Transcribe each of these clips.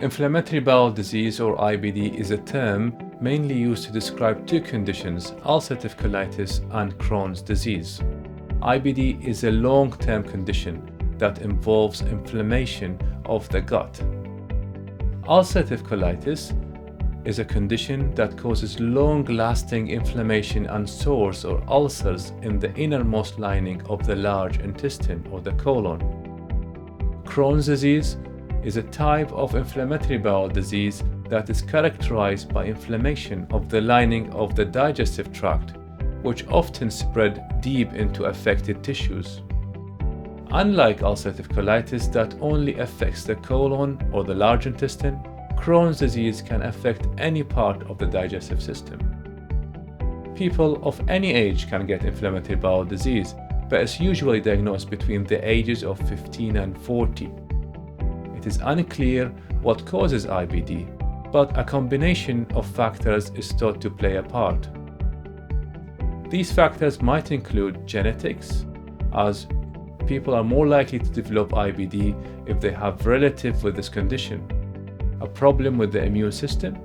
Inflammatory bowel disease or IBD is a term mainly used to describe two conditions, ulcerative colitis and Crohn's disease. IBD is a long-term condition that involves inflammation of the gut. Ulcerative colitis is a condition that causes long-lasting inflammation and sores or ulcers in the innermost lining of the large intestine or the colon. Crohn's disease is a type of inflammatory bowel disease that is characterized by inflammation of the lining of the digestive tract, which often spread deep into affected tissues. Unlike ulcerative colitis that only affects the colon or the large intestine, Crohn's disease can affect any part of the digestive system. People of any age can get inflammatory bowel disease, but it's usually diagnosed between the ages of 15 and 40. It is unclear what causes IBD, but a combination of factors is thought to play a part. These factors might include genetics, as people are more likely to develop IBD if they have relatives with this condition, a problem with the immune system.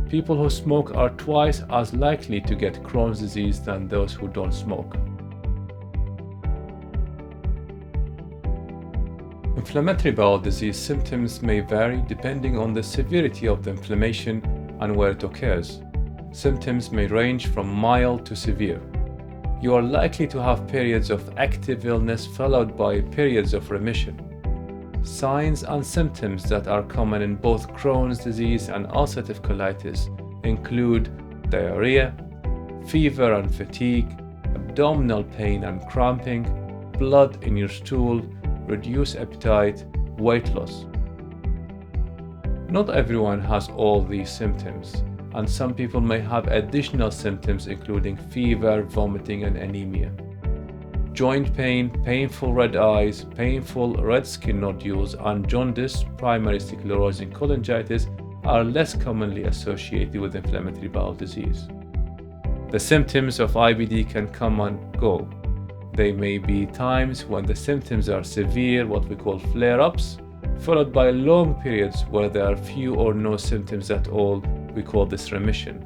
People who smoke are twice as likely to get Crohn's disease than those who don't smoke. Inflammatory bowel disease symptoms may vary depending on the severity of the inflammation and where it occurs. Symptoms may range from mild to severe. You are likely to have periods of active illness followed by periods of remission. Signs and symptoms that are common in both Crohn's disease and ulcerative colitis include diarrhea, fever and fatigue, abdominal pain and cramping, blood in your stool, reduced appetite, weight loss. Not everyone has all these symptoms, and some people may have additional symptoms including fever, vomiting, and anemia. Joint pain, painful red eyes, painful red skin nodules, and jaundice, primary sclerosing cholangitis are less commonly associated with inflammatory bowel disease. The symptoms of IBD can come and go. There may be times when the symptoms are severe, what we call flare-ups, followed by long periods where there are few or no symptoms at all. We call this remission.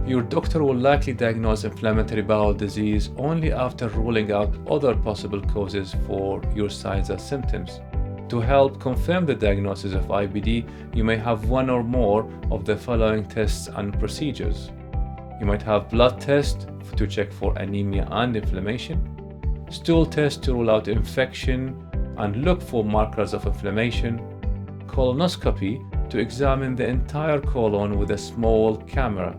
Your doctor will likely diagnose inflammatory bowel disease only after ruling out other possible causes for your signs and symptoms. To help confirm the diagnosis of IBD, you may have one or more of the following tests and procedures. You might have blood tests to check for anemia and inflammation, stool tests to rule out infection and look for markers of inflammation, colonoscopy to examine the entire colon with a small camera,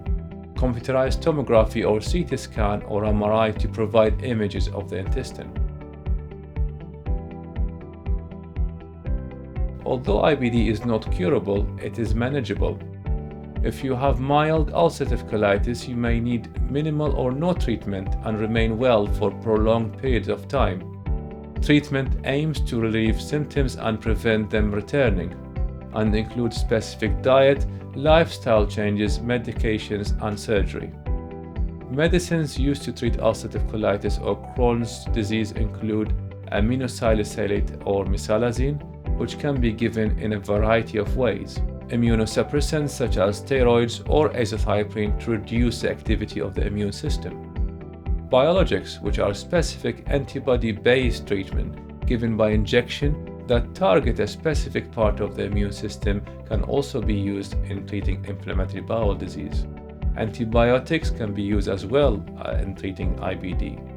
computerized tomography or CT scan or MRI to provide images of the intestine. Although IBD is not curable, it is manageable. If you have mild ulcerative colitis, you may need minimal or no treatment and remain well for prolonged periods of time. Treatment aims to relieve symptoms and prevent them returning, and includes specific diet, lifestyle changes, medications, and surgery. Medicines used to treat ulcerative colitis or Crohn's disease include aminosalicylate or mesalazine, which can be given in a variety of ways. Immunosuppressants such as steroids or azathioprine to reduce the activity of the immune system. Biologics, which are specific antibody-based treatment given by injection that target a specific part of the immune system, can also be used in treating inflammatory bowel disease. Antibiotics can be used as well in treating IBD.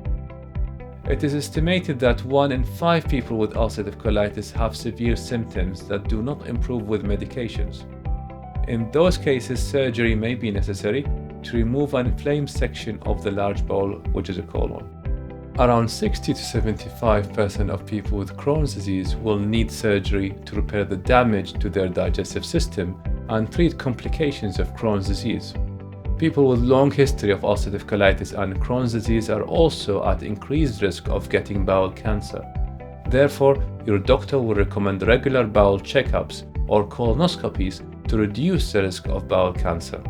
It is estimated that 1 in 5 people with ulcerative colitis have severe symptoms that do not improve with medications. In those cases, surgery may be necessary to remove an inflamed section of the large bowel, which is a colon. Around 60 to 75% of people with Crohn's disease will need surgery to repair the damage to their digestive system and treat complications of Crohn's disease. People with long history of ulcerative colitis and Crohn's disease are also at increased risk of getting bowel cancer. Therefore, your doctor will recommend regular bowel checkups or colonoscopies to reduce the risk of bowel cancer.